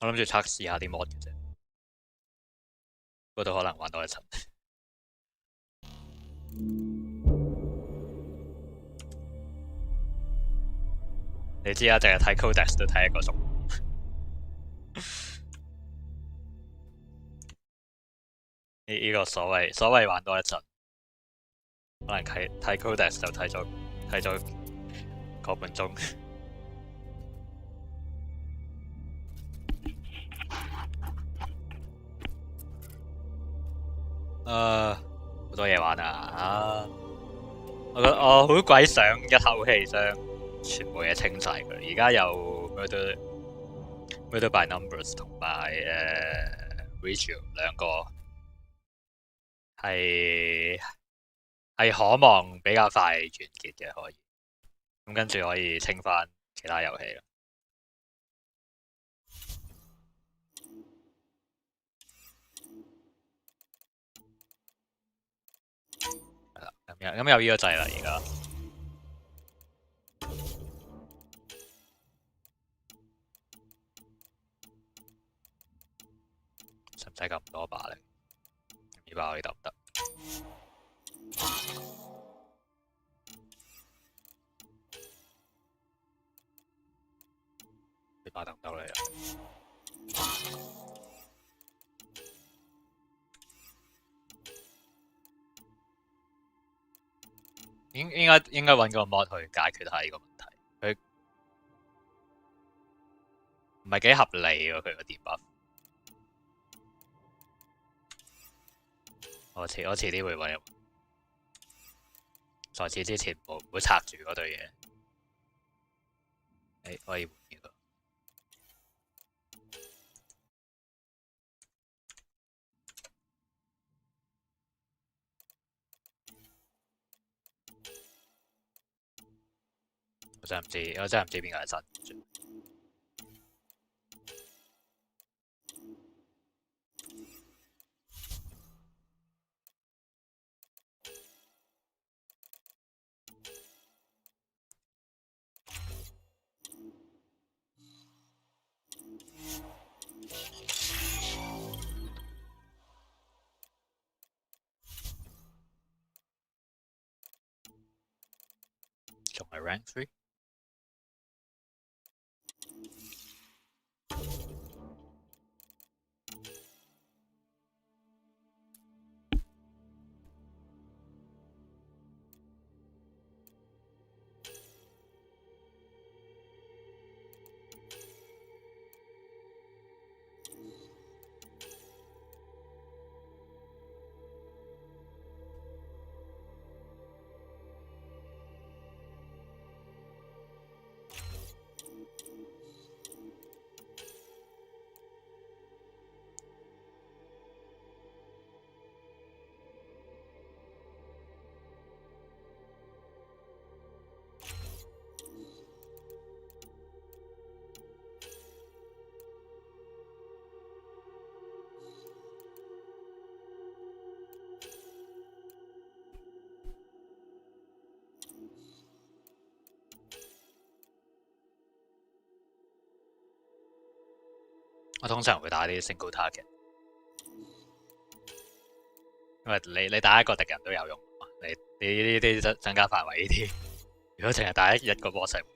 我諗住測試下啲 mod 嘅啫，嗰度可能玩多一層。你知啊，淨係睇 codex 都睇一個鐘。呢個所謂玩多一陣，可能睇 codex 就睇咗個半鐘。好多嘢玩啊！我好鬼想一口氣將全部嘢清晒佢。而家有 murder by numbers 同埋ratio 兩個係可望比較快完結嘅，可以。咁跟住可以清翻其他遊戲啦。係啦，咁有呢個掣啦，而家。使唔使咁多把咧？呢把可以得唔得？呢把得唔得嚟啊？應該揾個 mod 去解決下呢個問題。佢唔係幾合理喎，佢個 debuff。我遲啲會揾。在此之前唔好拆住嗰對嘢。可以換呢個。我真係唔知邊個係神。仲係 rank 3？我通常會打啲 single target，因為你打一個敵人都有用，你呢啲增加範圍呢啲，如果淨係打一個 boss 係冇用。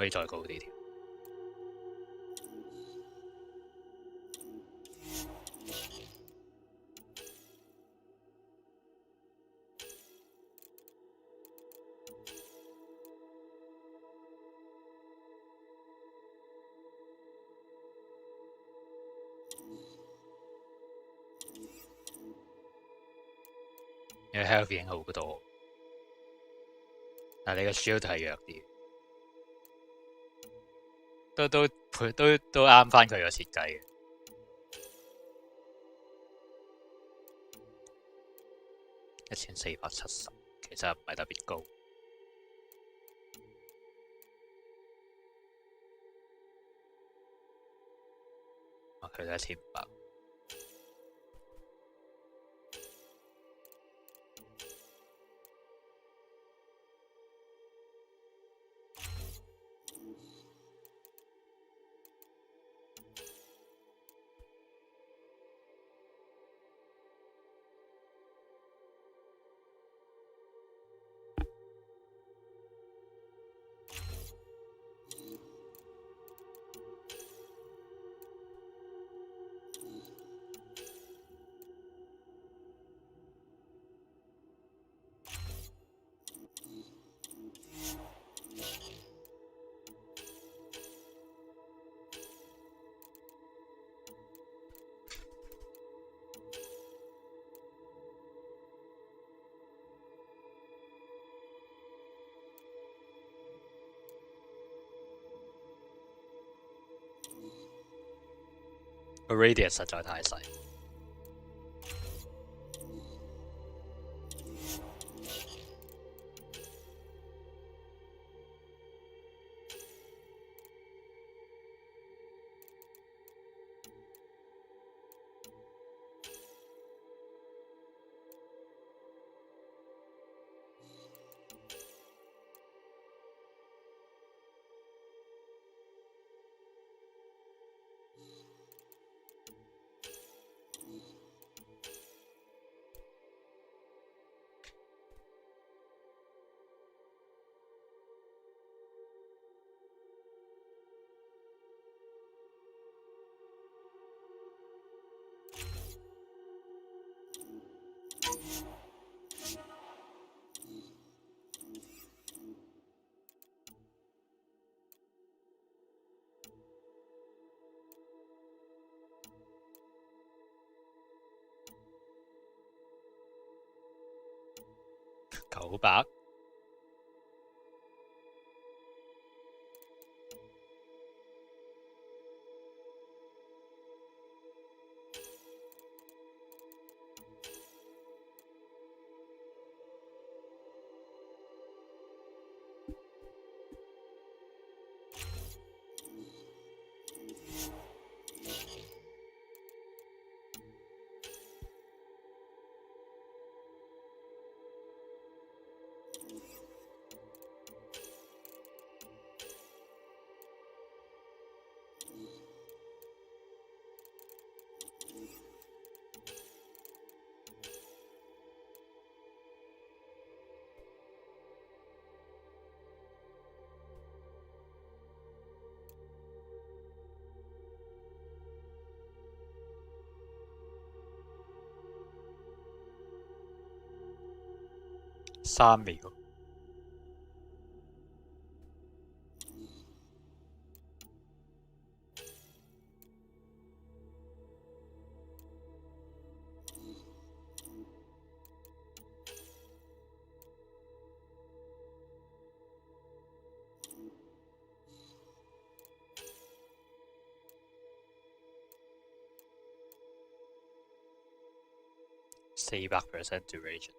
可以再高啲添。嘅 health 已經好多，但係你個 shield 係弱啲，都啱翻佢個設計嘅。1470，其實唔係特別高。佢都1500。個 radius 實在太細。900。3秒。400% duration。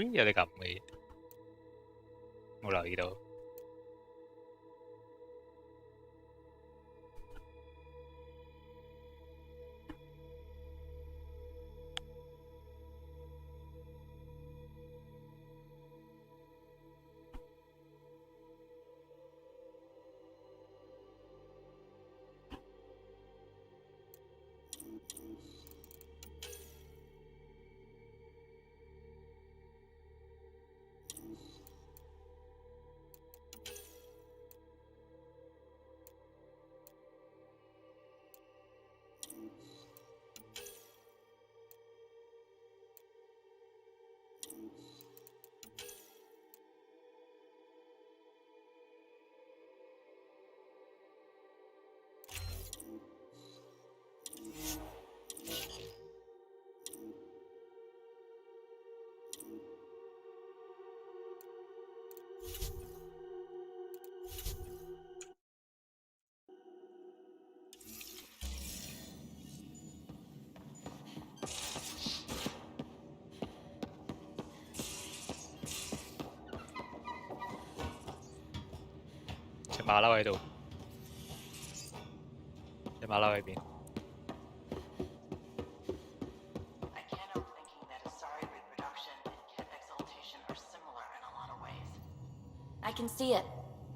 會有啲咁嘅嘢，冇留意到。隻馬騮喺度，隻馬騮喺邊？ I can't help thinking that Asari reproduction and Ket exaltation are similar in a lot of ways. I can see it.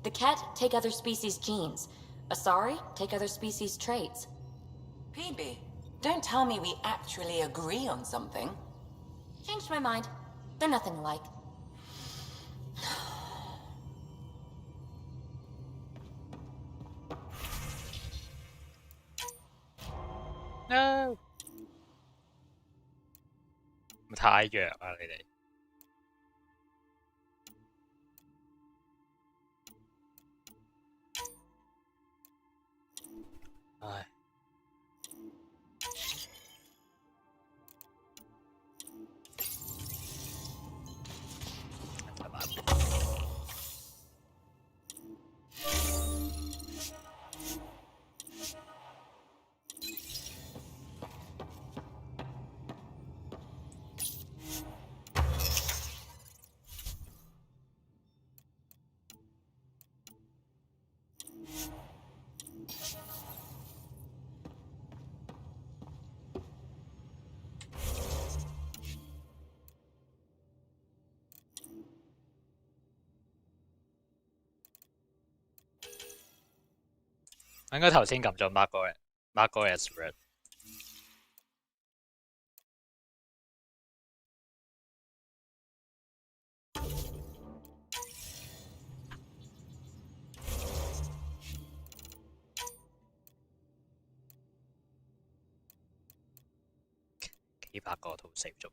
The Ket take other species' genes. Asari take other species' traits. PB, don't tell me we actually agree on something. Changed my mind. They're nothing alike. No， 太弱啊！你哋，唉。應該頭先撳咗 Marco as red。幾百個都 save 咗。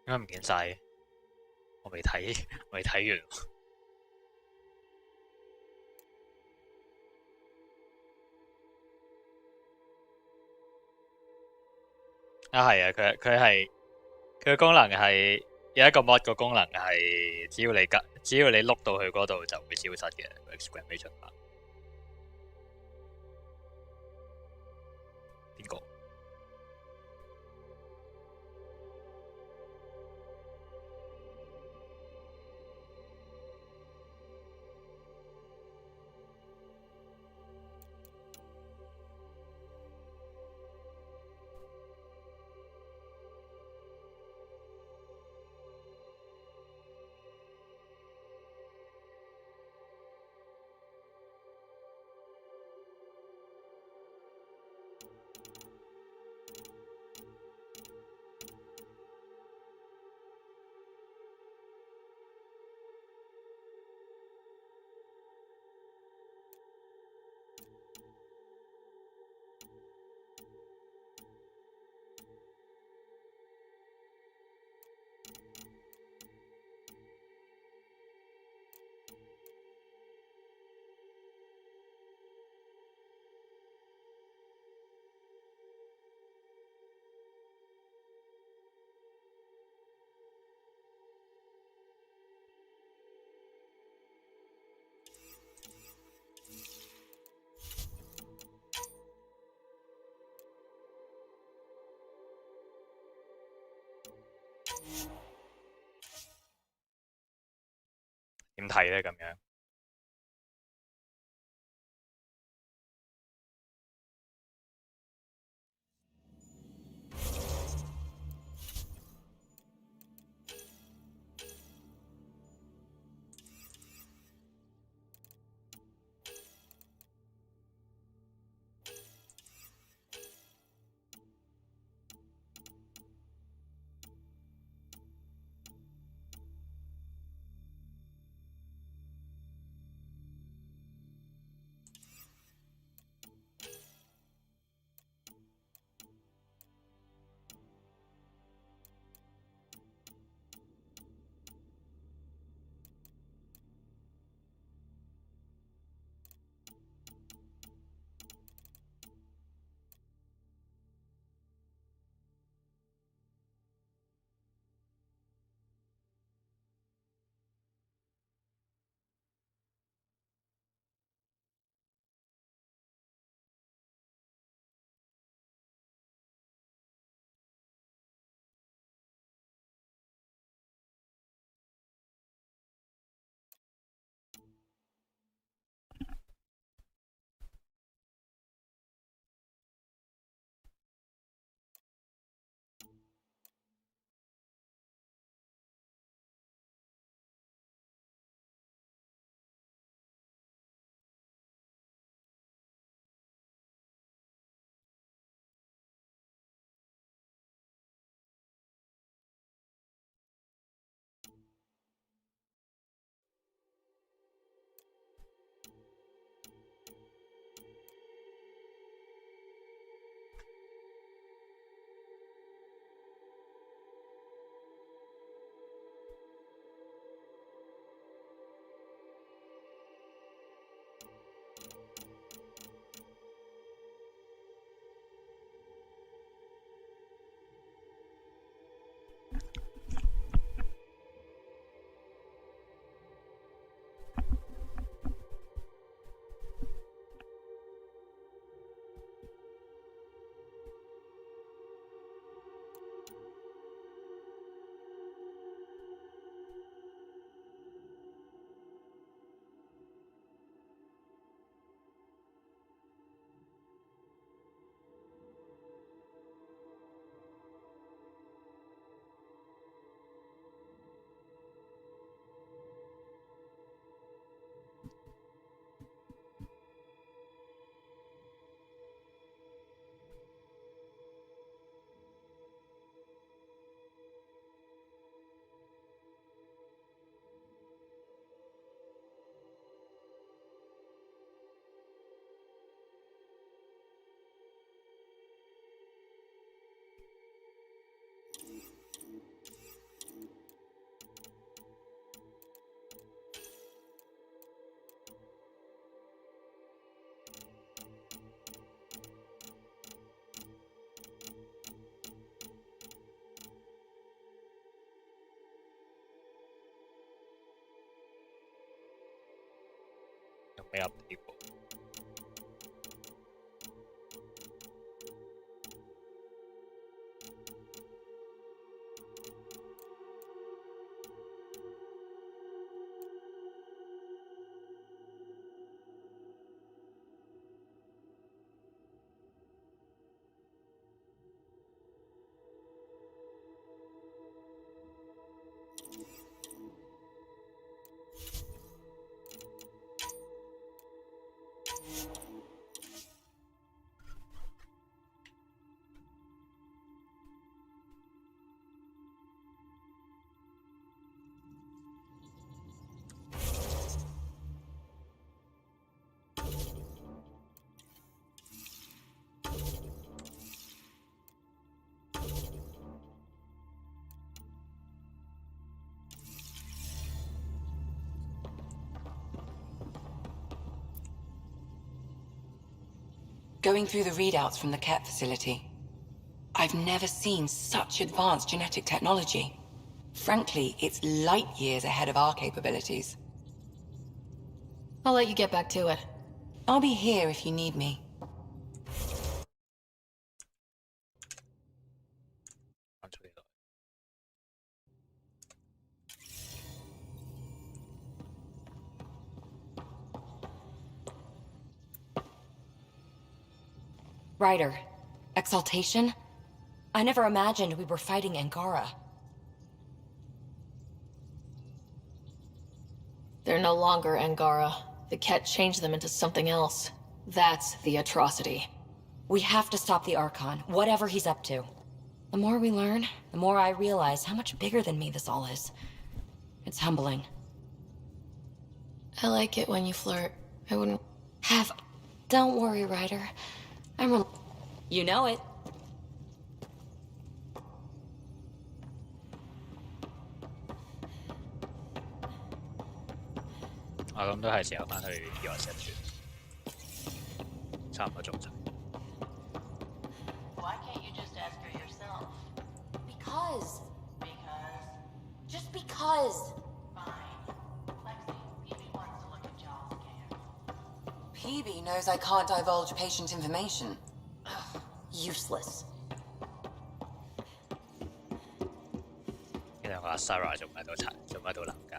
點解唔見晒？我未睇，未睇完。啊係啊，佢嘅功能係有一個 mod 個功能係只要你碌到去嗰度就會消失嘅 exclamation mark。邊個？點睇咧咁樣？未 update 過。Going through the readouts from the Ket facility, I've never seen such advanced genetic technology. Frankly, it's light years ahead of our capabilities. I'll let you get back to it. I'll be here if you need me. Ryder, exaltation? I never imagined we were fighting Angara. They're no longer Angara. The Ket changed them into something else. That's the atrocity. We have to stop the Archon, whatever he's up to. The more we learn, the more I realize how much bigger than me this all is. It's humbling. I like it when you flirt. I wouldn't... Don't worry, Ryder. You know it.咁都係時候返去意外石船，差唔多做齊。Why can't you just ask her yourself? Because. Because... Just because. Fine. Lexi, Phoebe wants to look at John's scan. Phoebe knows I can't divulge patient information. Useless. 呢兩個阿 Sarah 仲喺度鬧交。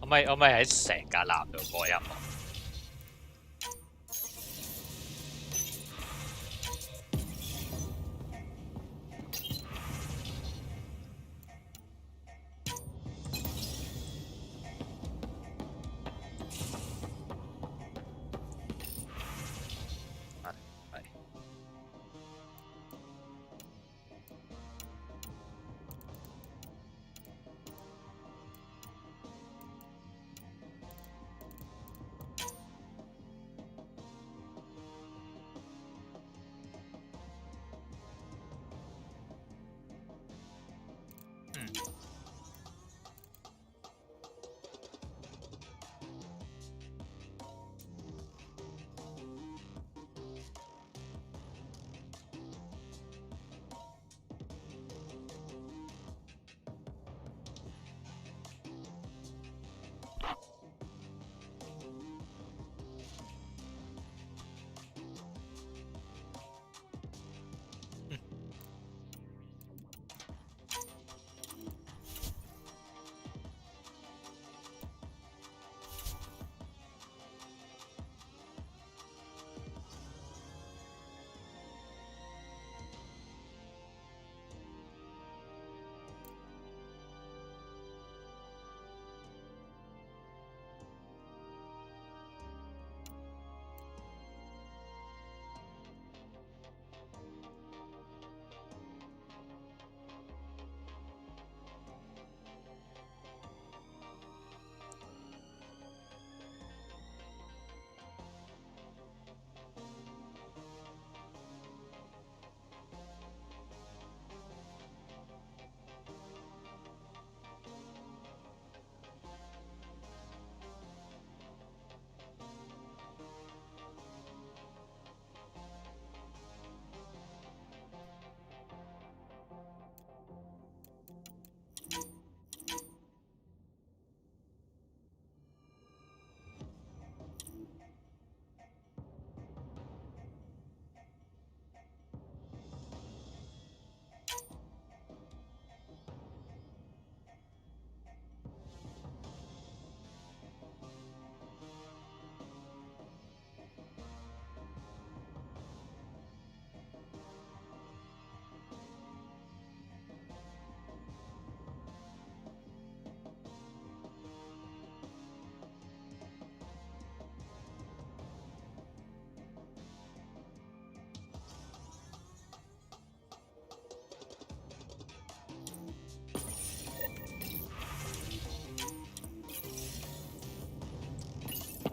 我咪喺成架艦度播音樂。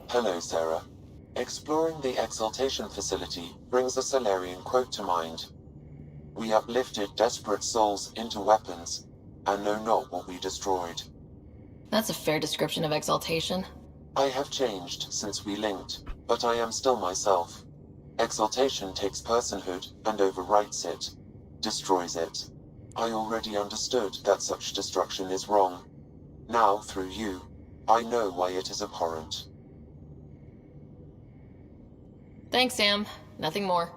Hello, Sarah. Exploring the Exaltation facility brings a Solarian quote to mind. We uplifted desperate souls into weapons, and know not what we destroyed. That's a fair description of exaltation. I have changed since we linked, but I am still myself. Exaltation takes personhood and overwrites it, destroys it. I already understood that such destruction is wrong. Now, through you, I know why it is abhorrent. Thanks, Sam. Nothing more.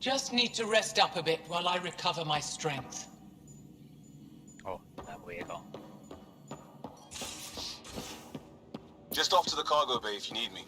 Just need to rest up a bit while I recover my strength. 哦，冇嘢講。 Just off to the cargo bay if you need me.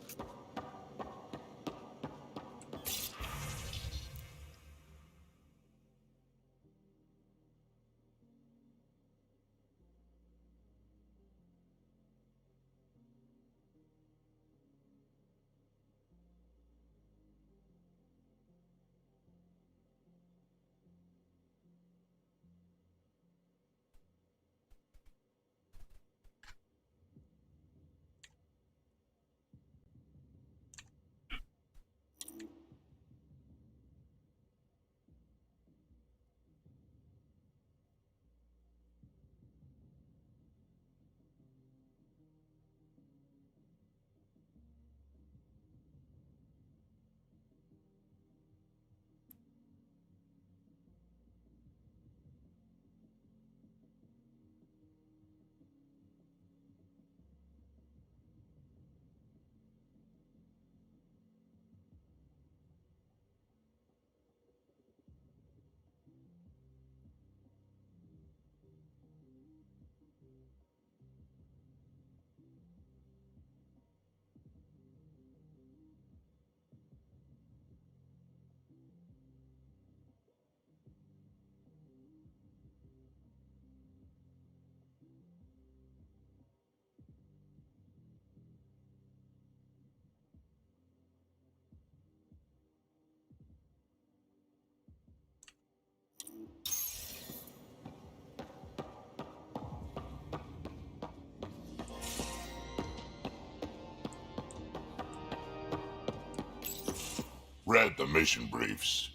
Read the mission briefs.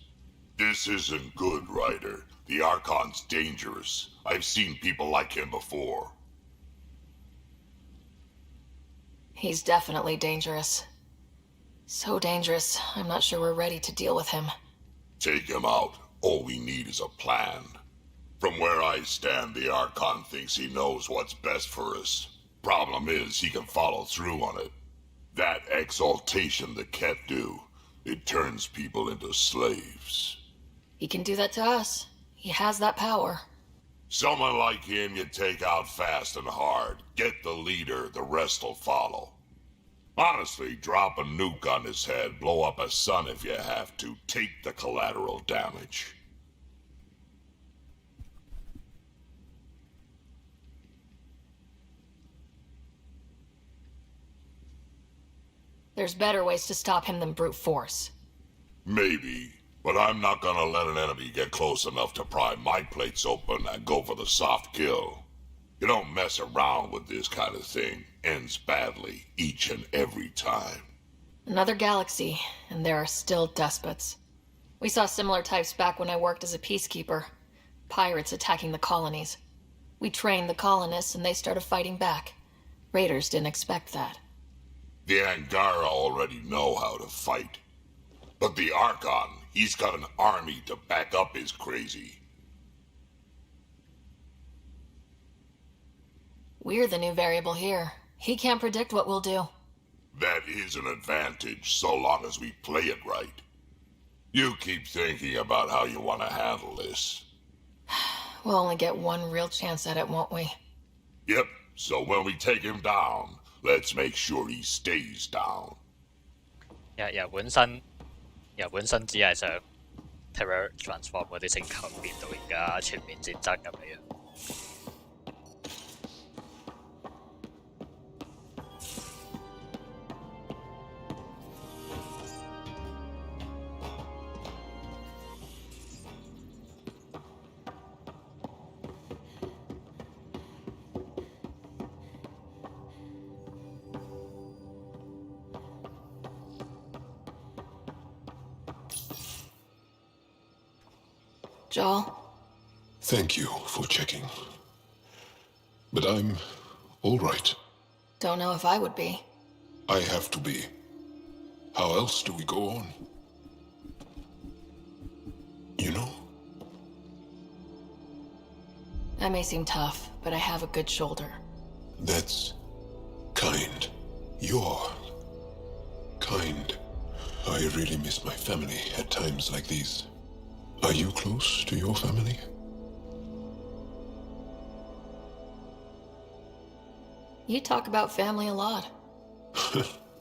This isn't good, Ryder. The Archon's dangerous. I've seen people like him before. He's definitely dangerous. So dangerous, I'm not sure we're ready to deal with him. Take him out. All we need is a plan. From where I stand, the Archon thinks he knows what's best for us. Problem is, he can follow through on it. That exaltation the Ket do, it turns people into slaves. He can do that to us. He has that power. Someone like him you take out fast and hard. Get the leader, the rest'll follow. Honestly, drop a nuke on his head, blow up a sun if you have to. Take the collateral damage. There's better ways to stop him than brute force. Maybe, but I'm not gonna let an enemy get close enough to pry my plates open and go for the soft kill. You don't mess around with this kind of thing. Ends badly, each and every time. Another galaxy, and there are still despots. We saw similar types back when I worked as a peacekeeper. Pirates attacking the colonies. We trained the colonists and they started fighting back. Raiders didn't expect that. The Angara already know how to fight. But the Archon, he's got an army to back up his crazy. We're the new variable here. He can't predict what we'll do. That is an advantage, so long as we play it right. You keep thinking about how you want to handle this. We'll only get one real chance at it, won't we? Yep, so when we take him down, let's make sure he stays down. 由本身只係想 Terror Transform 嗰啲星球變到而家全面戰爭咁樣。Joel? Thank you for checking. But I'm all right. Don't know if I would be. I have to be. How else do we go on? You know? I may seem tough, but I have a good shoulder. That's kind. You're kind. I really miss my family at times like these. Are you close to your family? You talk about family a lot.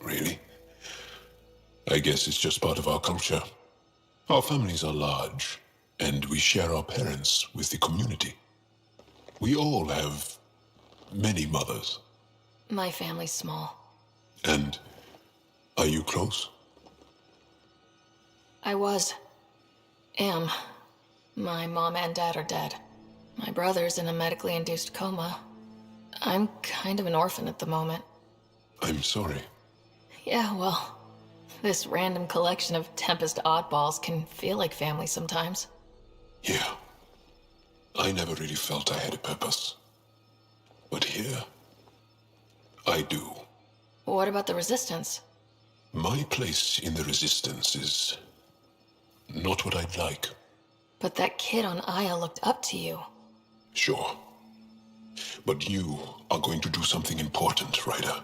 Really? I guess it's just part of our culture. Our families are large, and we share our parents with the community. We all have many mothers. My family's small. And are you close? I was. Am. My mom and dad are dead. My brother's in a medically induced coma. I'm kind of an orphan at the moment. I'm sorry. Yeah, well, this random collection of Tempest oddballs can feel like family sometimes. Yeah. I never really felt I had a purpose. But here, I do. What about the Resistance? My place in the Resistance is not what I'd like. But that kid on Aya looked up to you. Sure. But you are going to do something important, Ryder.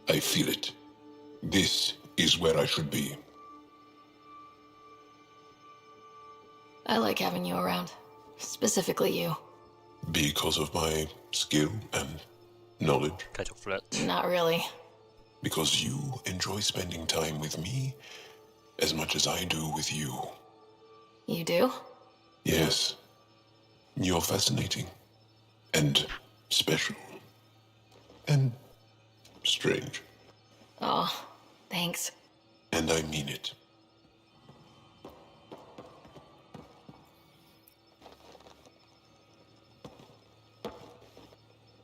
I feel it. This is where I should be. I like having you around. Specifically you. Because of my skill and knowledge? Catch a flirt. Not really. Because you enjoy spending time with me as much as I do with you. You do? Yes. You're fascinating. And special. And strange. Oh, thanks. And I mean it.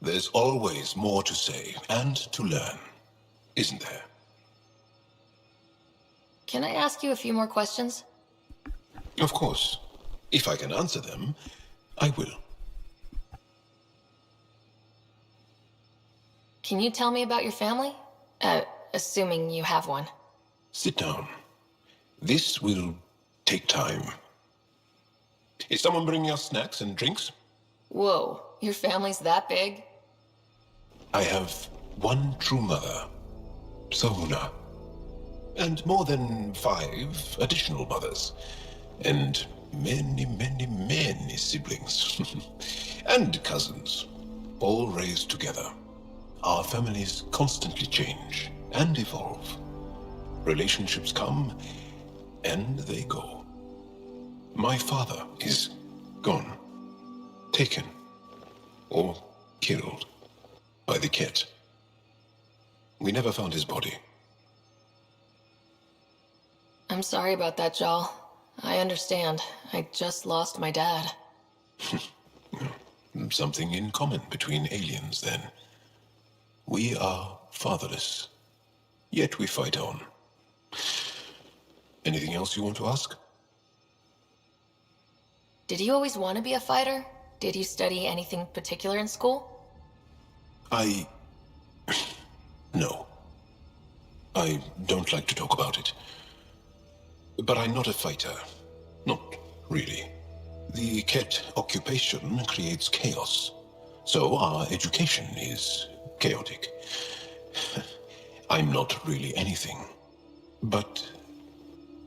There's always more to say and to learn, isn't there? Can I ask you a few more questions? Of course. If I can answer them, I will. Can you tell me about your family? Assuming you have one. Sit down. This will take time. Is someone bringing us snacks and drinks? Whoa, your family's that big? I have one true mother, Sahuna, and more than 5 additional mothers, and many, many, many siblings, and cousins, all raised together. Our families constantly change and evolve. Relationships come and they go. My father is gone, taken, or killed by the Ket. We never found his body. I'm sorry about that, Joel. I understand. I just lost my dad. Something in common between aliens, then. We are fatherless, yet we fight on. Anything else you want to ask? Did you always want to be a fighter? Did you study anything particular in school? No. I don't like to talk about it. But I'm not a fighter. Not really. The Ket occupation creates chaos. So our education is chaotic. I'm not really anything. But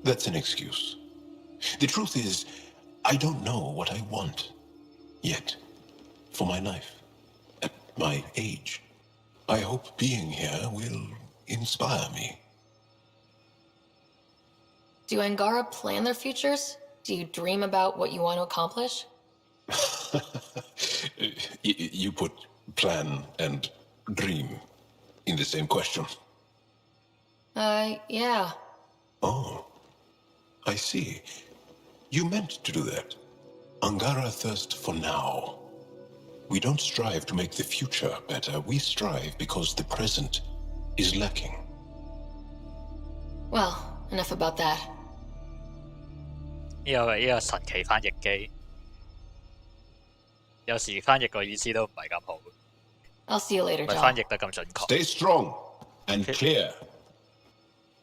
that's an excuse. The truth is, I don't know what I want yet for my life. At my age. I hope being here will inspire me. Do Angara plan their futures? Do you dream about what you want to accomplish? You put plan and dream in the same question. Yeah. Oh, I see. You meant to do that. Angara thirst for now. We don't strive to make the future better. We strive because the present is lacking. Well, enough about that. 呢個神奇翻譯機，有時翻譯個意思都唔係咁好， I'll see you 唔 later, 係翻 Joel. 譯得咁準確。 Stay strong and clear.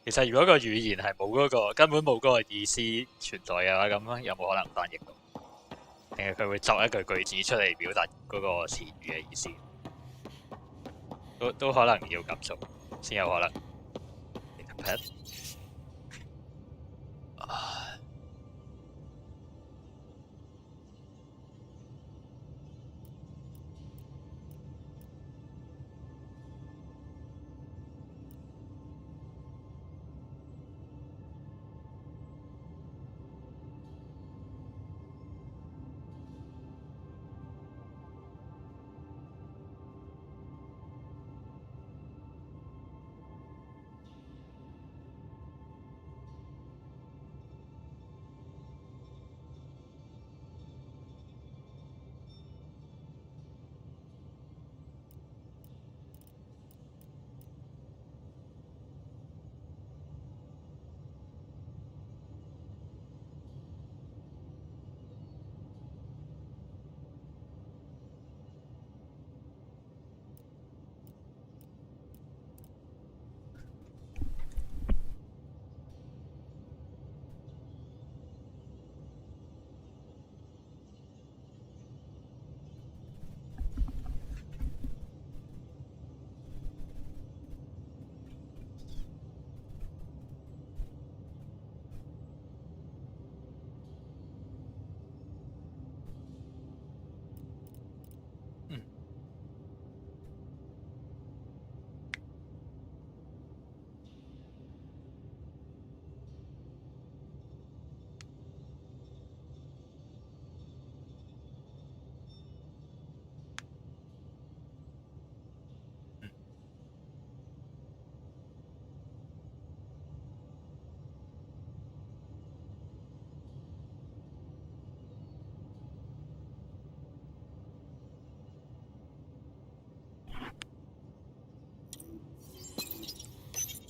其實如果個語言係冇嗰個根本冇嗰個意思存在嘅話，咁有冇可能翻譯到？定係佢會作一句句子出嚟表達嗰個詞語嘅意思？都可能要咁做先有可能。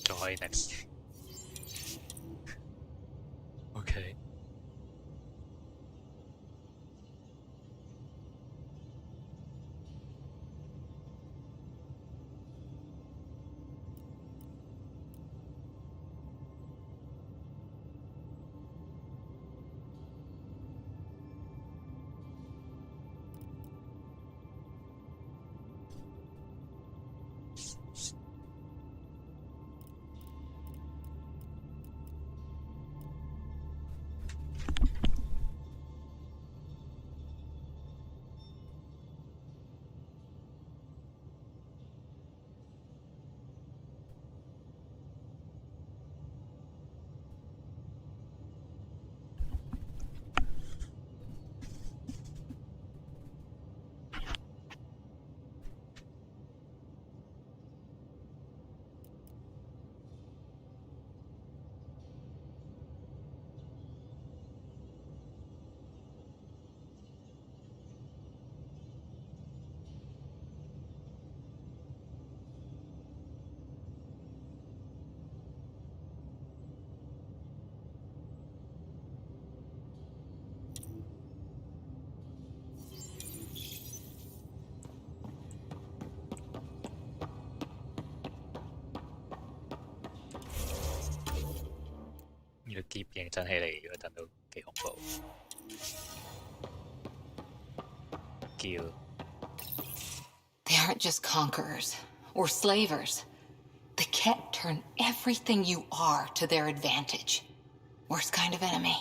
仲可以 next。OK。呢個碟認真起嚟嗰陣都幾恐怖。叫 They aren't just conquerors or slavers. The Ket turn everything you are to their advantage. Worst kind of enemy.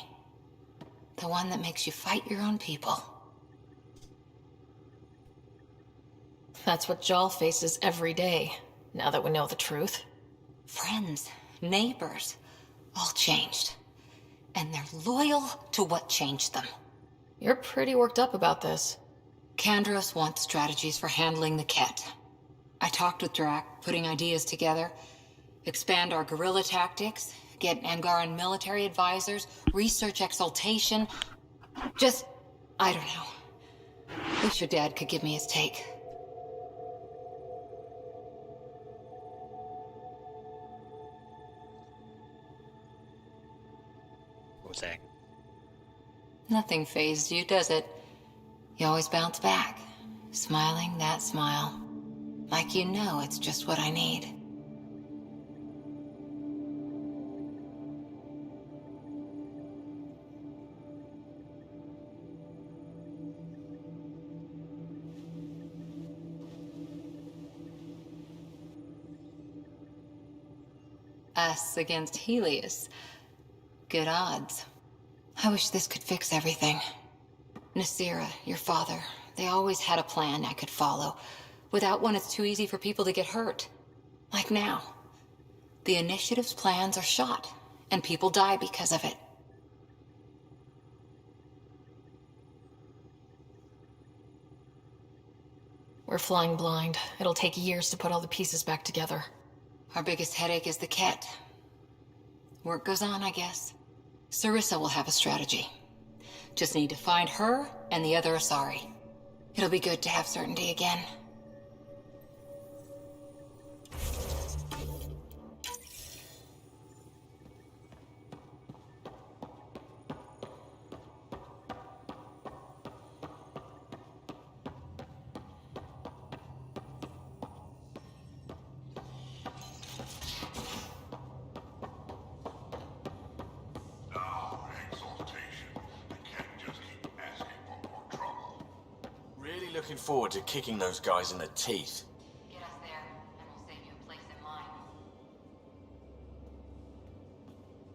The one that makes you fight your own people. That's what Joel faces every day, now that we know the truth. Friends, neighbors, all changed. And they're loyal to what changed them. You're pretty worked up about this. Kandros wants strategies for handling the Ket. I talked with Drac, putting ideas together. Expand our guerrilla tactics, get Angaran military advisors, research exaltation. Just, I don't know. Wish your dad could give me his take. Nothing fazed you, does it? You always bounce back, smiling that smile. Like you know it's just what I need. Us against Helios. Good odds. I wish this could fix everything. Nasira, your father, they always had a plan I could follow. Without one, it's too easy for people to get hurt. Like now. The Initiative's plans are shot, and people die because of it. We're flying blind. It'll take years to put all the pieces back together. Our biggest headache is the Ket. Work goes on, I guess. Sarissa will have a strategy. Just need to find her and the other Asari. It'll be good to have certainty again. Now, exaltation. I can't just keep asking for more trouble. Really looking forward to kicking those guys in the teeth. Get us there, and we'll save you a place in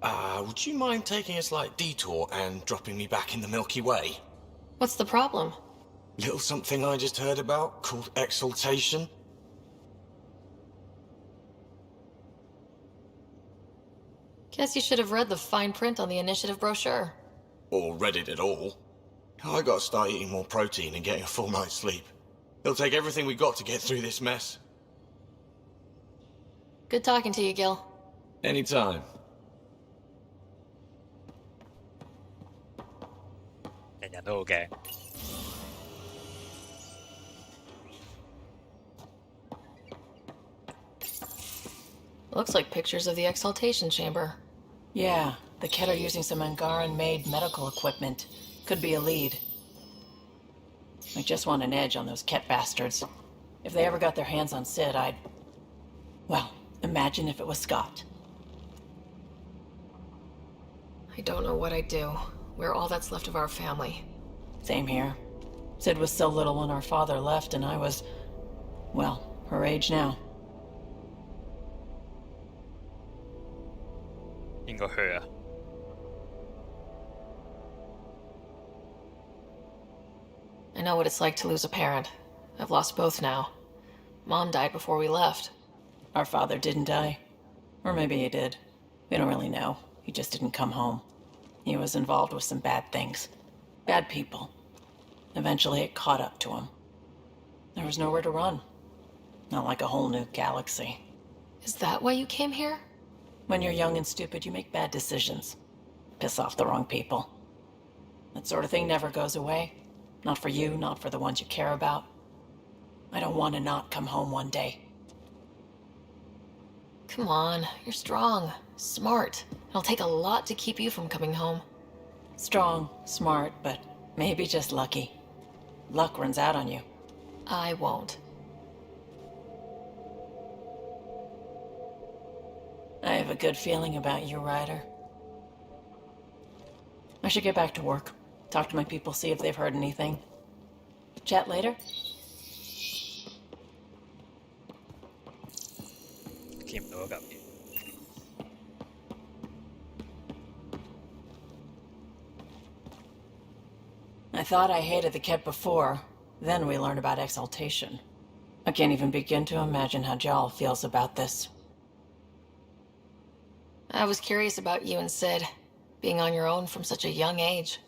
line. Would you mind taking a slight detour and dropping me back in the Milky Way? What's the problem? Little something I just heard about called exaltation. Guess you should have read the fine print on the Initiative brochure. Or read it at all. I gotta start eating more protein and getting a full night's sleep. It'll take everything we got to get through this mess. Good talking to you, Gil. Anytime.人人都好驚。Looks like pictures of the Exaltation Chamber. Yeah, the Ket are using some Angaran-made medical equipment. Could be a lead. I just want an edge on those Ket bastards. If they ever got their hands on Sid, I'd... Well, imagine if it was Scott. I don't know what I'd do. We're all that's left of our family. Same here. Sid was so little when our father left, and I was... well, her age now. 應該去啊！ I know what it's like to lose a parent. I've lost both now. Mom died before we left. Our father didn't die. Or maybe he did. We don't really know. He just didn't come home. He was involved with some bad things. Bad people. Eventually it caught up to him. There was nowhere to run. Not like a whole new galaxy. Is that why you came here? When you're young and stupid, you make bad decisions. Piss off the wrong people. That sort of thing never goes away. Not for you, not for the ones you care about. I don't want to not come home one day. Come on, you're strong, smart. It'll take a lot to keep you from coming home. Strong, smart, but maybe just lucky. Luck runs out on you. I won't. I have a good feeling about you, Ryder. I should get back to work. Talk to my people, see if they've heard anything. Chat later? Keep the look up. I thought I hated the Ket before. Then we learned about exaltation. I can't even begin to imagine how Jal feels about this. I was curious about you and Sid, being on your own from such a young age.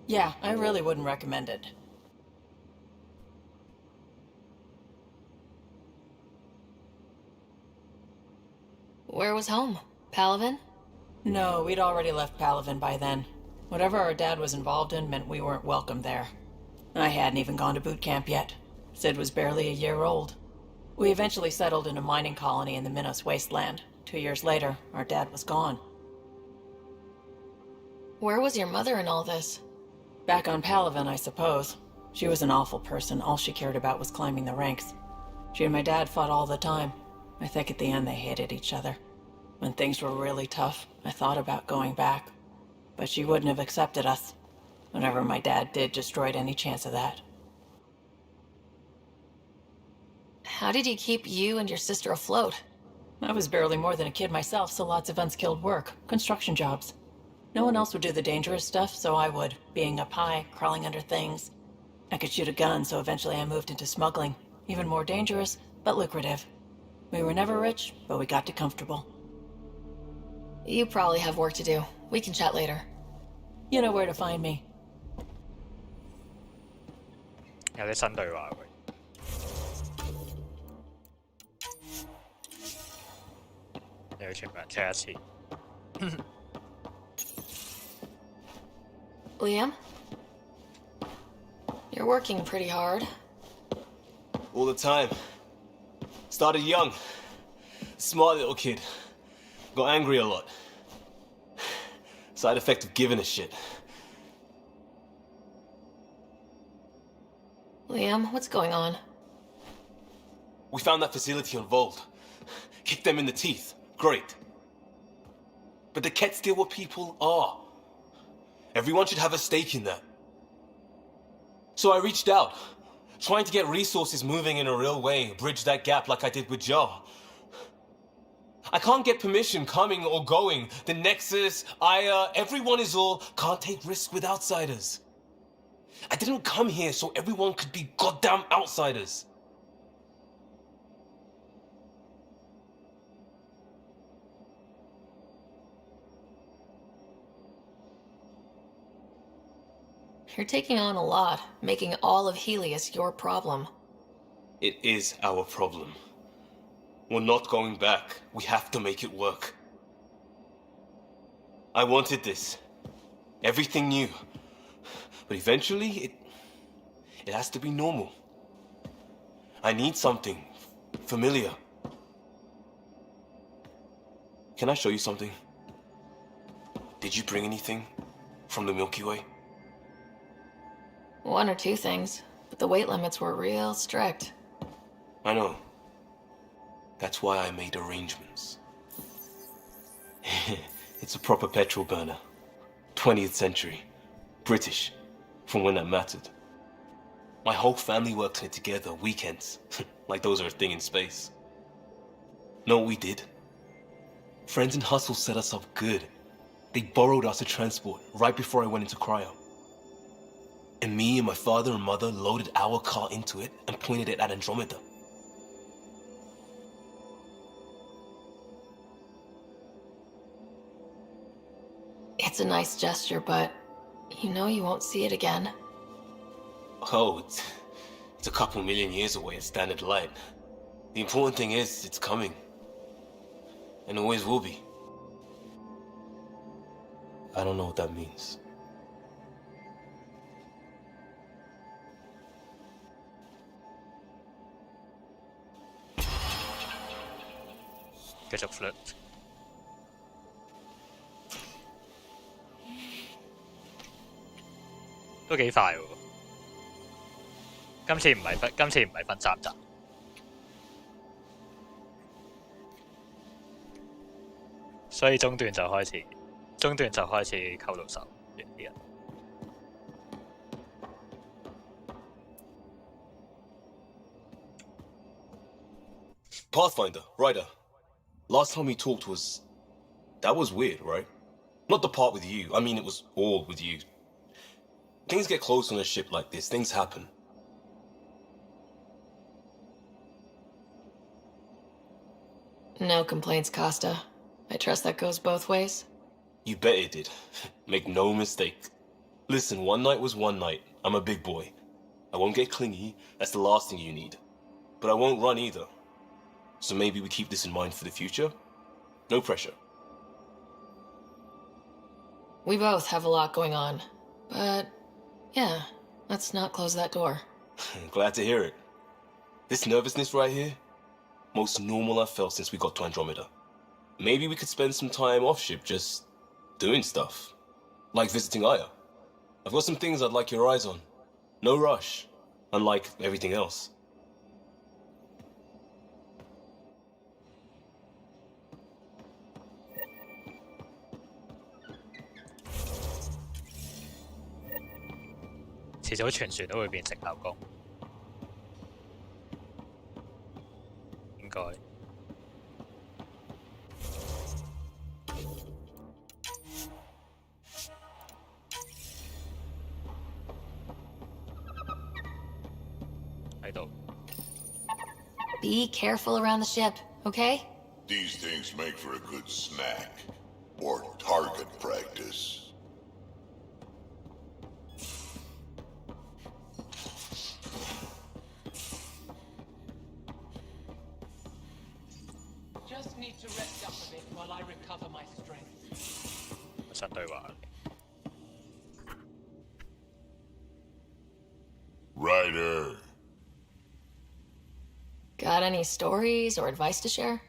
Yeah, I really wouldn't recommend it. Where was home? Palaven? No, we'd already left Palaven by then. Whatever our dad was involved in meant we weren't welcome there. I hadn't even gone to boot camp yet. Sid was barely a year old. We eventually settled in a mining colony in the Minos wasteland. 2 years later, our dad was gone. Where was your mother in all this? Back on Palaven, I suppose. She was an awful person. All she cared about was climbing the ranks. She and my dad fought all the time. I think at the end they hated each other. When things were really tough, I thought about going back. But she wouldn't have accepted us. Whatever my dad did destroyed any chance of that. How did he keep you and your sister afloat? I was barely more than a kid myself, so lots of unskilled work. Construction jobs. No one else would do the dangerous stuff, so I would. Being up high, crawling under things. I could shoot a gun, so eventually I moved into smuggling. Even more dangerous, but lucrative. We were never rich, but we got to comfortable. You probably have work to do. We can chat later. You know where to find me. 有啲新對話喎。又要全部人 check 一次。Liam? You're working pretty hard. All the time. Started young. Smart little kid. Got angry a lot. Side effect of giving a shit. Liam, what's going on? We found that facility on Vold. Kicked them in the teeth. Great. But the Ket's still what people are. Everyone should have a stake in that. So I reached out, trying to get resources moving in a real way, bridge that gap like I did with Jar. I can't get permission coming or going. The Nexus, Aya, everyone is all can't take risks with outsiders. I didn't come here so everyone could be goddamn outsiders. You're taking on a lot, making all of Helios your problem. It is our problem. We're not going back. We have to make it work. I wanted this. Everything new. But eventually, it has to be normal. I need something familiar. Can I show you something? Did you bring anything from the Milky Way? One or two things, but the weight limits were real strict. I know. That's why I made arrangements. It's a proper petrol burner. 20th century. British. From when that mattered. My whole family worked on it together, weekends. Like those are a thing in space. Know what we did? Friends in Hustle set us up good. They borrowed us a transport right before I went into cryo. And me and my father and mother loaded our car into it and pointed it at Andromeda. It's a nice gesture, but you know you won't see it again. Oh, it's a couple million years away at standard light. The important thing is, it's coming. And always will be. I don't know what that means.繼續 flirt。都幾快喎！今次唔係分3集，所以中段就開始溝到手啲人。Pathfinder, Ryder. Last time we talked was... That was weird, right? Not the part with you. I mean, it was all with you. Things get close on a ship like this. Things happen. No complaints, Costa. I trust that goes both ways. You bet it did. Make no mistake. Listen, one night was one night. I'm a big boy. I won't get clingy. That's the last thing you need. But I won't run either. So maybe we keep this in mind for the future? No pressure. We both have a lot going on. But, yeah, let's not close that door. Glad to hear it. This nervousness right here, most normal I've felt since we got to Andromeda. Maybe we could spend some time off ship just doing stuff. Like visiting Aya. I've got some things I'd like your eyes on. No rush, unlike everything else. "遲早全船都會變成流工，應該。喺度。Be careful around the ship, okay? These things make for a good snack. Or target practice. Just need to rest up a bit while I recover my strength. 新對話。Ryder. Got any stories or advice to share?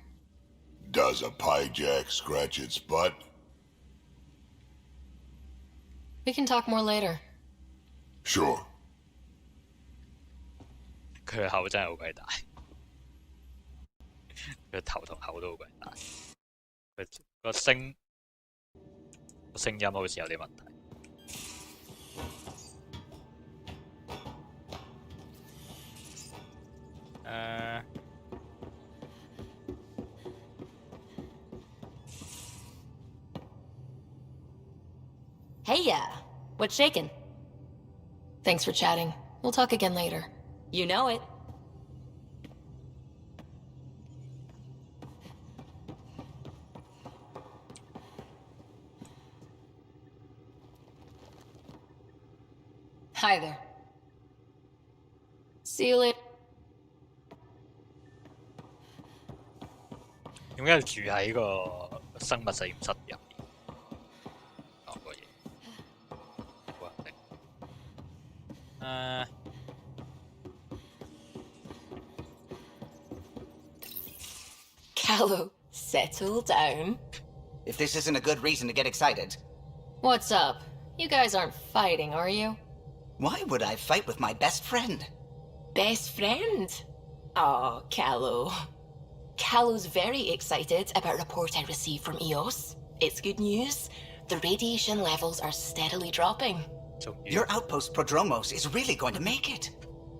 Does a piejack scratch its butt? We can talk more later. Sure. 佢口真係好鬼大，佢頭同口都好鬼大，佢個聲音好似有啲問題。Hey, what's shaking? Thanks for chatting. We'll talk again later. You know it. Hi there. See you later. 點解要住喺個生物實驗室入面講個嘢？好肯定。Callow, settle down. If this isn't a good reason to get excited. What's up? You guys aren't fighting, are you? Why would I fight with my best friend? Best friend? Oh, Callow. Callow's very excited about a report I received from EOS. It's good news. The radiation levels are steadily dropping. Your outpost Prodromos is really going to make it.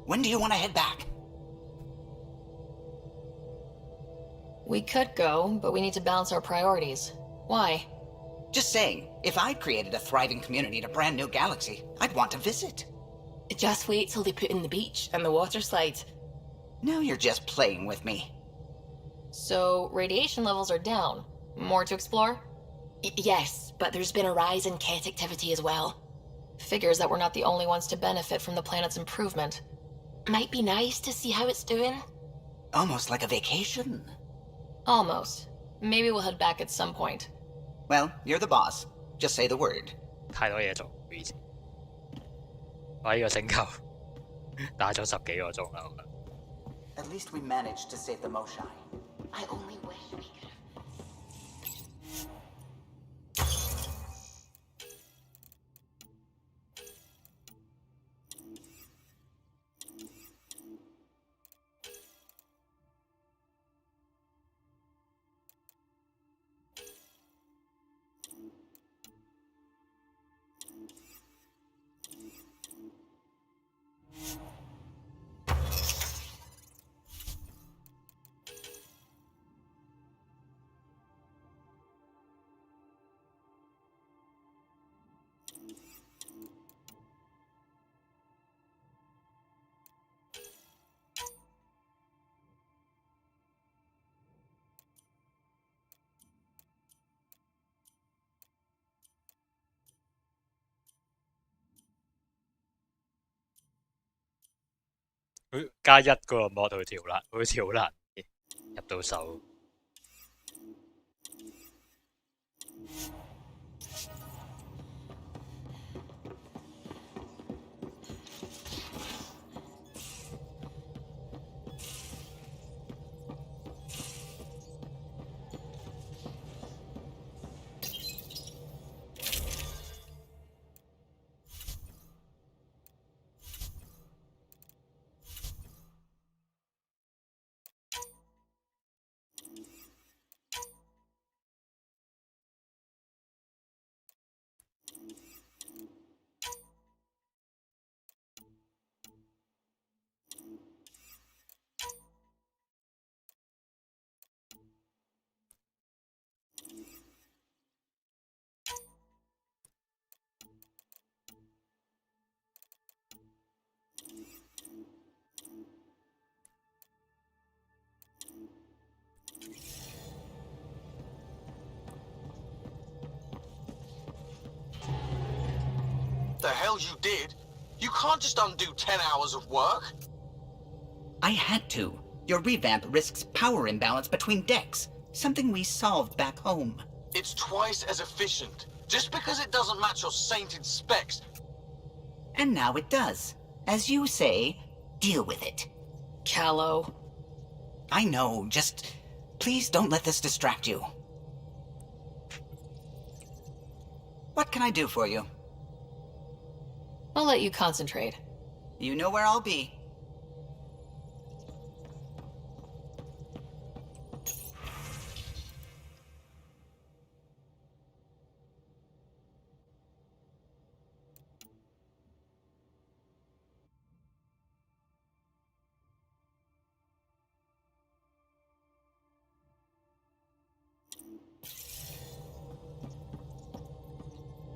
When do you want to head back? We could go, but we need to balance our priorities. Why? Just saying, if I'd created a thriving community in a brand new galaxy, I'd want to visit. Just wait till they put in the beach and the water slide. Now you're just playing with me. So, radiation levels are down. More to explore? Yes, but there's been a rise in Ket activity as well. Figures that we're not the only ones to benefit from the planet's improvement. Might be nice to see how it's doing. Almost like a vacation. Almost. Maybe we'll head back at some point. Well, you're the boss. Just say the word. 太多嘢做，唔好意思。我呢個星球打咗10幾個鐘啦，我覺得。At least we managed to save the Moshai. I only wish we could.佢加1嗰個 mod 好似好難入到手。the hell you did. You can't just undo 10 hours of work. I had to. Your revamp risks power imbalance between decks, something we solved back home. It's twice as efficient. Just because it doesn't match your sainted specs. And now it does. As you say, deal with it. Callow. I know, just please don't let this distract you. What can I do for you? I'll let you concentrate. You know where I'll be.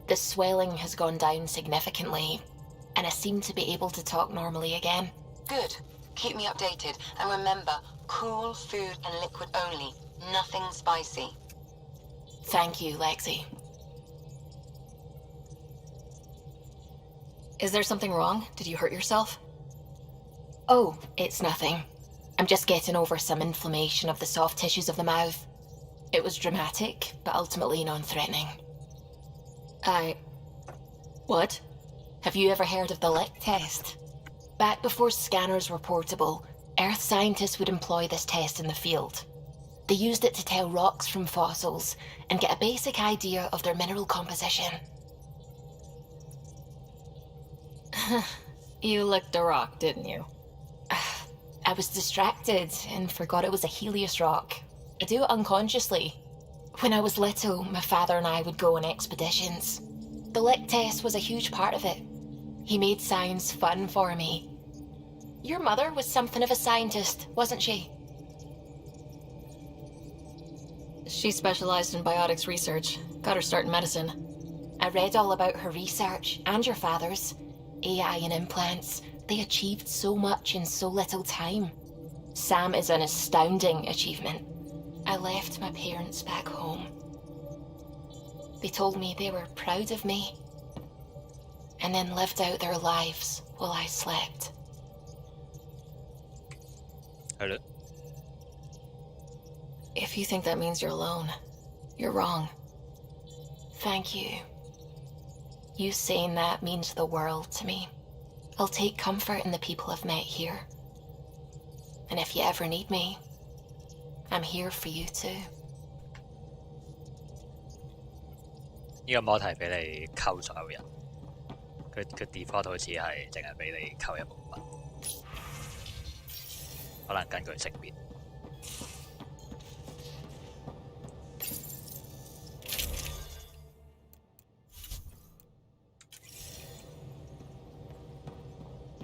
The swelling has gone down significantly, and I seem to be able to talk normally again. Good. Keep me updated. And remember, cool food and liquid only. Nothing spicy. Thank you, Lexi. Is there something wrong? Did you hurt yourself? Oh, it's nothing. I'm just getting over some inflammation of the soft tissues of the mouth. It was dramatic, but ultimately non-threatening. What? Have you ever heard of the lick test? Back before scanners were portable, Earth scientists would employ this test in the field. They used it to tell rocks from fossils and get a basic idea of their mineral composition. You licked a rock, didn't you? I was distracted and forgot it was a Helios rock. I do it unconsciously. When I was little, my father and I would go on expeditions. The lick test was a huge part of it. He made science fun for me. Your mother was something of a scientist, wasn't she? She specialized in biotics research. Got her start in medicine. I read all about her research, and your father's. AI and implants. They achieved so much in so little time. Sam is an astounding achievement. I left my parents back home. They told me they were proud of me, and then lived out their lives while I slept. Hello. If you think that means you're alone, you're wrong. Thank you. You saying that means the world to me. I'll take comfort in the people I've met here. And if you ever need me, I'm here for you too. 呢個模係俾你溝所有人，佢 default 好似係淨係俾你溝一部分，可能根據性別。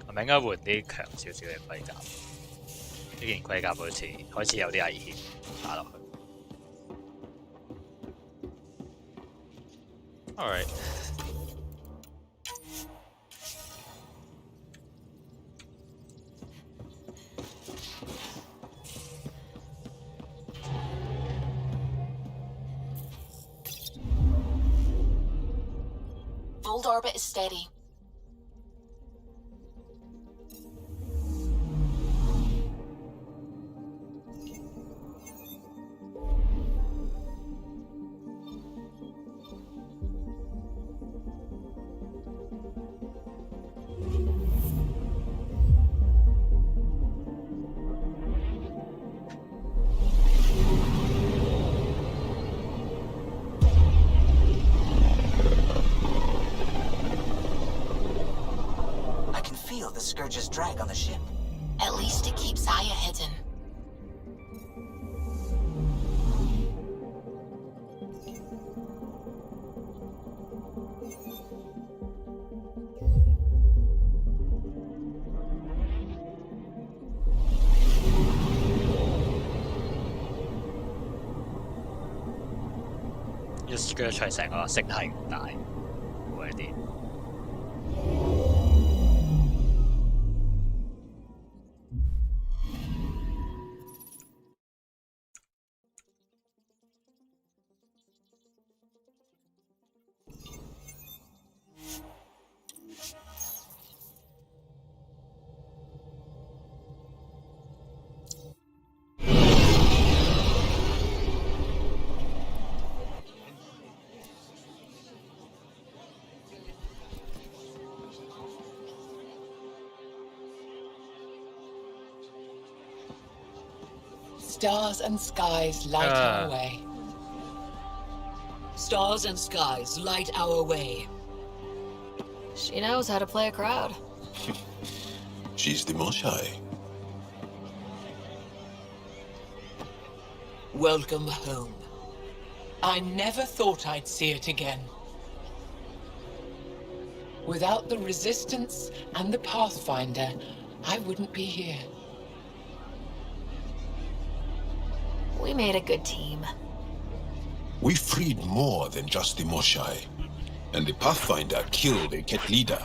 係咪應該換啲強少少嘅盔甲？呢件盔甲好似開始有啲危險，打落去。Alright. Fold orbit is steady. The Scourge's drag on the ship. At least it keeps Aya hidden. Just Scourge 係成個星系咁大，會一啲。Stars and skies light our way. Stars and skies light our way. She knows how to play a crowd. She's the Moshai. Welcome home. I never thought I'd see it again. Without the Resistance and the Pathfinder, I wouldn't be here. We made a good team. We freed more than just the Moshai. And the Pathfinder killed a Ket leader.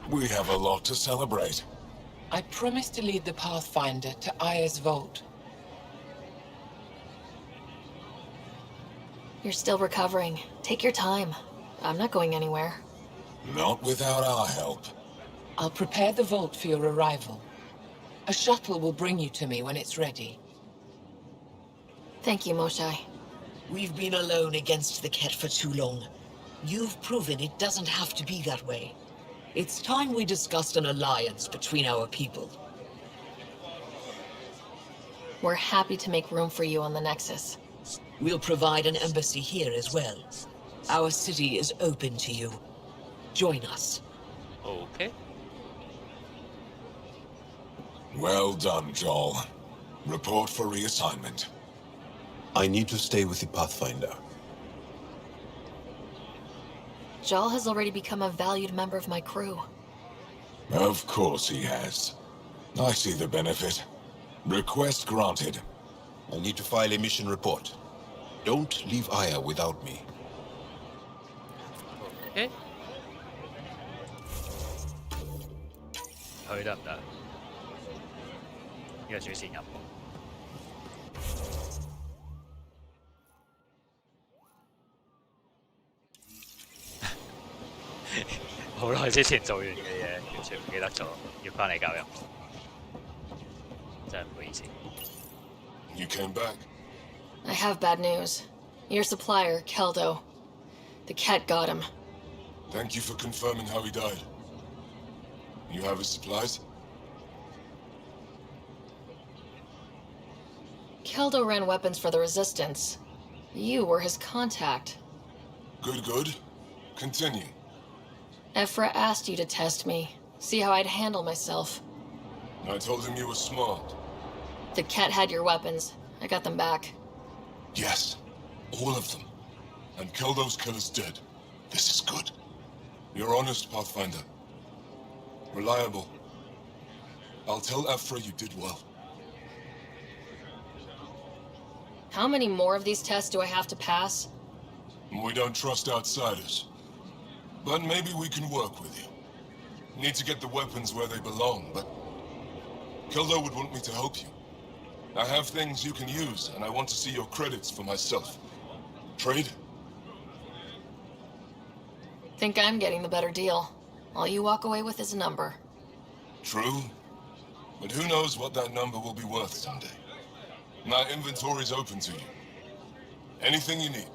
We have a lot to celebrate. I promised to lead the Pathfinder to Aya's vault. You're still recovering. Take your time. I'm not going anywhere. Not without our help. I'll prepare the vault for your arrival. A shuttle will bring you to me when it's ready. Thank you, Moshai. We've been alone against the Ket for too long. You've proven it doesn't have to be that way. It's time we discussed an alliance between our people. We're happy to make room for you on the Nexus. We'll provide an embassy here as well. Our city is open to you. Join us. Okay. Well done, Joel. Report for reassignment. I need to stay with the Pathfinder. Jal has already become a valued member of my crew. Of course he has. I see the benefit. Request granted. I need to file a mission report. Don't leave Aya without me. Okay. 去得唔得？呢個主線任務。好耐之前做完嘅嘢，完全唔記得咗，要翻嚟搞任務，真係唔好意思。You came back? I have bad news. Your supplier, Keldo. The Ket got him. Thank you for confirming how he died. You have his supplies? Keldo ran weapons for the Resistance. You were his contact. Good, good. Continue. Ephra asked you to test me, see how I'd handle myself. I told him you were smart. The Ket had your weapons. I got them back. Yes, all of them. And Keldo's killer's dead. This is good. You're honest, Pathfinder. Reliable. I'll tell Ephra you did well. How many more of these tests do I have to pass? We don't trust outsiders. But maybe we can work with you. Need to get the weapons where they belong, but Keldo would want me to help you. I have things you can use, and I want to see your credits for myself. Trade? Think I'm getting the better deal. All you walk away with is a number. True. But who knows what that number will be worth someday. My inventory's open to you. Anything you need.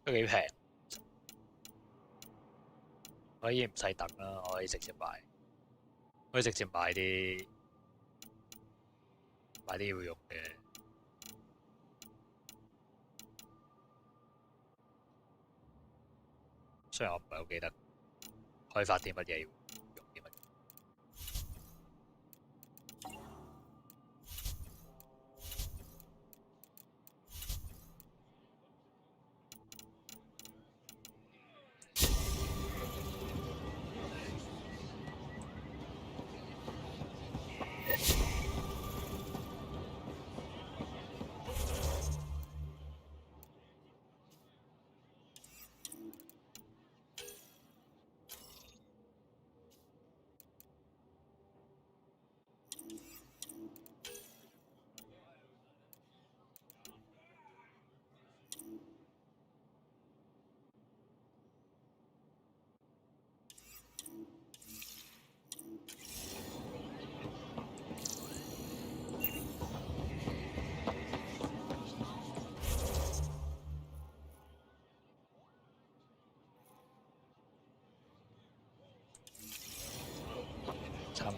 都幾平，可以唔使等啦，我可以直接買，可以直接買啲要用嘅。雖然我唔係好記得開發啲乜嘢要用啲乜嘢。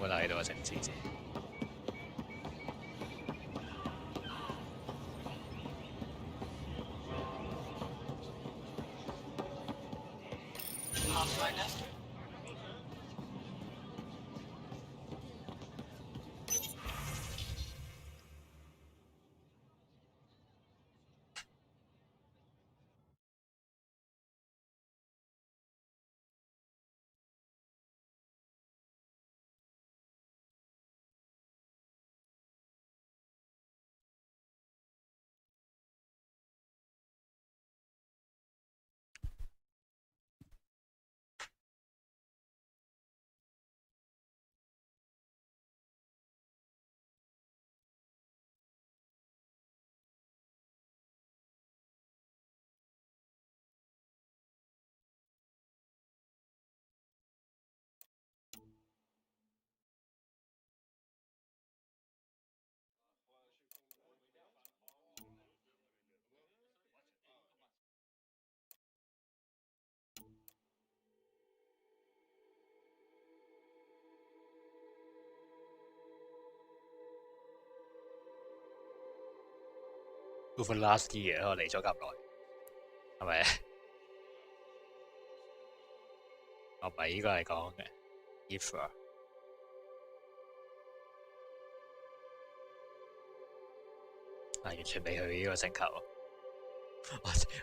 滿喺度啊，成次次。Over last year 我嚟咗咁耐，係咪？我唔係依個係講嘅 if 啊，完全未去呢個星球。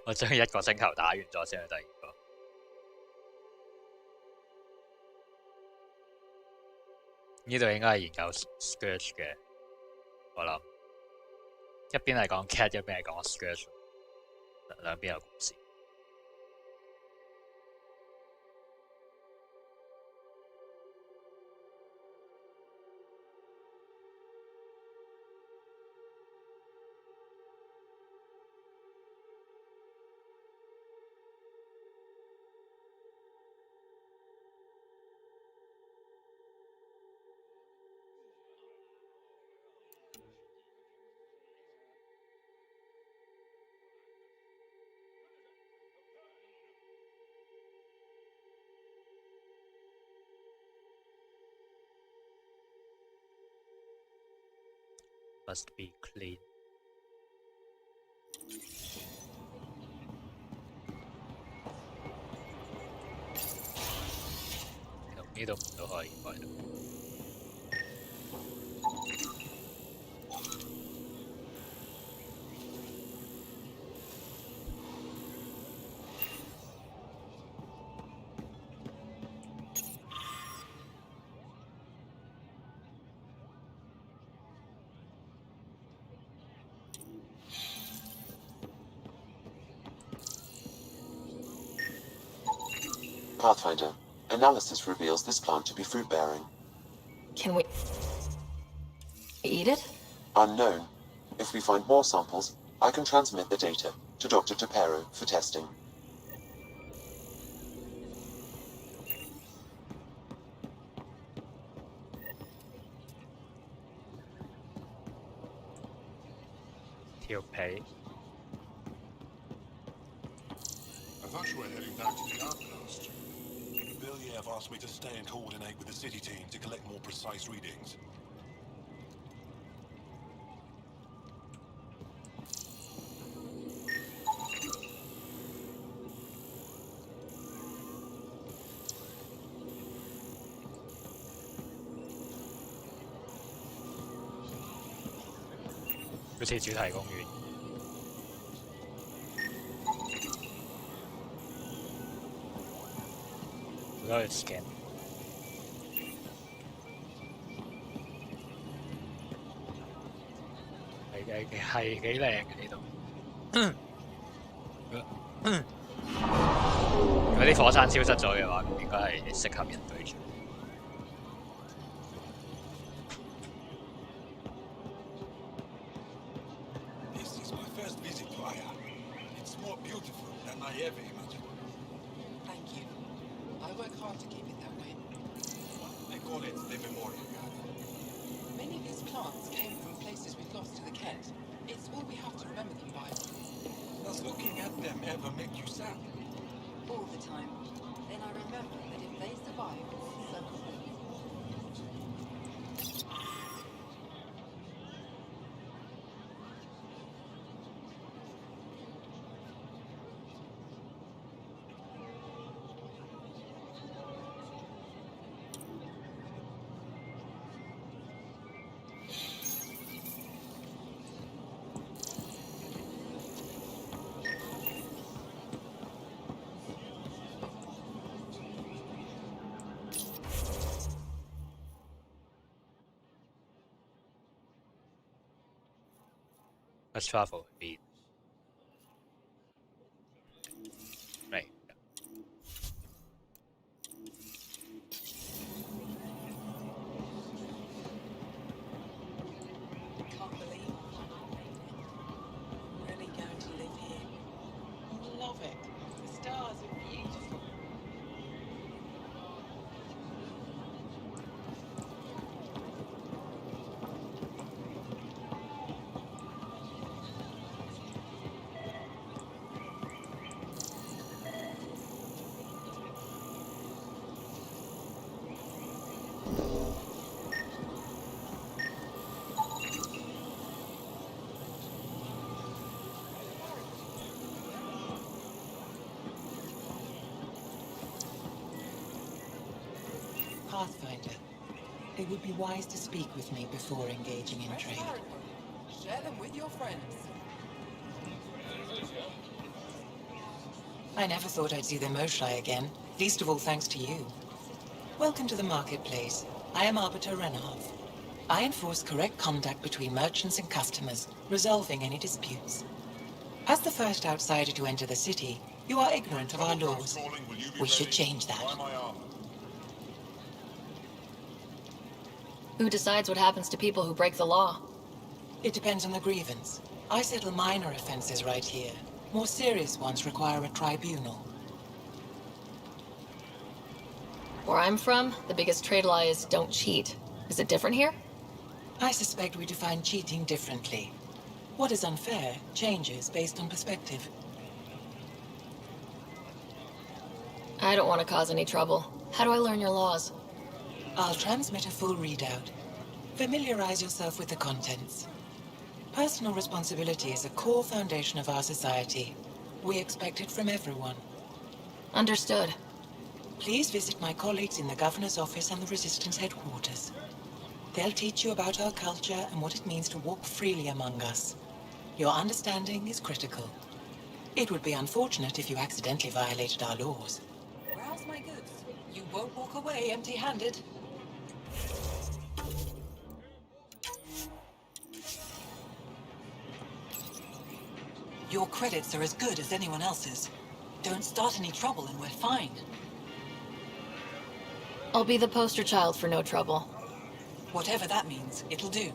我將一個星球打完咗先去第二個。呢度應該係研究 Scourge 嘅，我諗一邊係講 Cat， 一邊係講 Scourge， 兩邊有故事。Must be clean。呢度唔都可以開到。Pathfinder, analysis reveals this plant to be fruit-bearing. Can we eat it? Unknown. If we find more samples, I can transmit the data to Dr. Tapero for testing. Pay. I thought you were heading back to the outpost. Villiers asked me to stay and coordinate with the city team to collect more precise readings.好似主題公園。我而家去 scan。係幾靚嘅呢度。如果啲火山消失咗嘅話，咁應該係適合人居住。Ever imagined. Thank you. I work hard to keep it that way. They call it Livermore. Many of these plants came from places we've lost to the Ket. It's all we have to remember them by. Does looking at them ever make you sad? All the time. Then I remember that if they survive, so will we. Let's travel 去邊？Right. Can't believe I'm really going to live here. Love it. The stars are beautiful. Pathfinder, it would be wise to speak with me before engaging in trade. Share them with your friends. I never thought I'd see the Moshai again, least of all thanks to you. Welcome to the marketplace. I am Arbiter Renhoff. I enforce correct conduct between merchants and customers, resolving any disputes. As the first outsider to enter the city, you are ignorant of our laws. We should change that. Who decides what happens to people who break the law? It depends on the grievance. I settle minor offenses right here. More serious ones require a tribunal. Where I'm from, the biggest trade law is don't cheat. Is it different here? I suspect we define cheating differently. What is unfair changes based on perspective. I don't want to cause any trouble. How do I learn your laws? I'll transmit a full readout. Familiarize yourself with the contents. Personal responsibility is a core foundation of our society. We expect it from everyone. Understood. Please visit my colleagues in the Governor's office and the Resistance headquarters. They'll teach you about our culture and what it means to walk freely among us. Your understanding is critical. It would be unfortunate if you accidentally violated our laws. Where's my goods? You won't walk away empty-handed. Your credits are as good as anyone else's. Don't start any trouble and we're fine. I'll be the poster child for no trouble. Whatever that means, it'll do.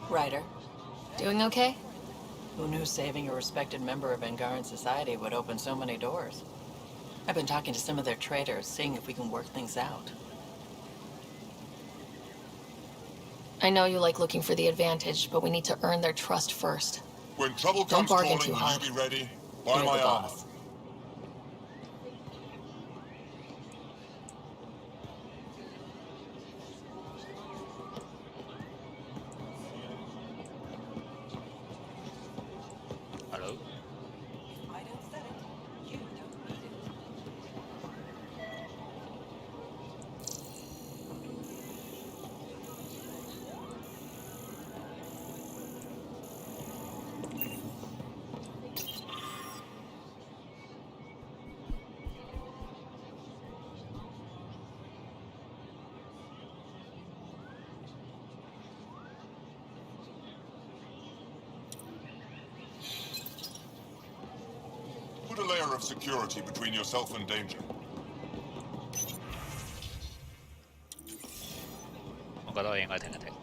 Ryder, Doing okay? who knew saving a respected member of Angaran society would open so many doors? I've been talking to some of their traders, seeing if we can work things out. I know you like looking for the advantage, but we need to earn their trust first. When trouble Don't comes bargain calling, too will hard. you be ready? By You're my the armor. boss. Hello? I don't sell it. You don't need it. Put a layer of security between yourself and danger. 我覺得我應該停一停。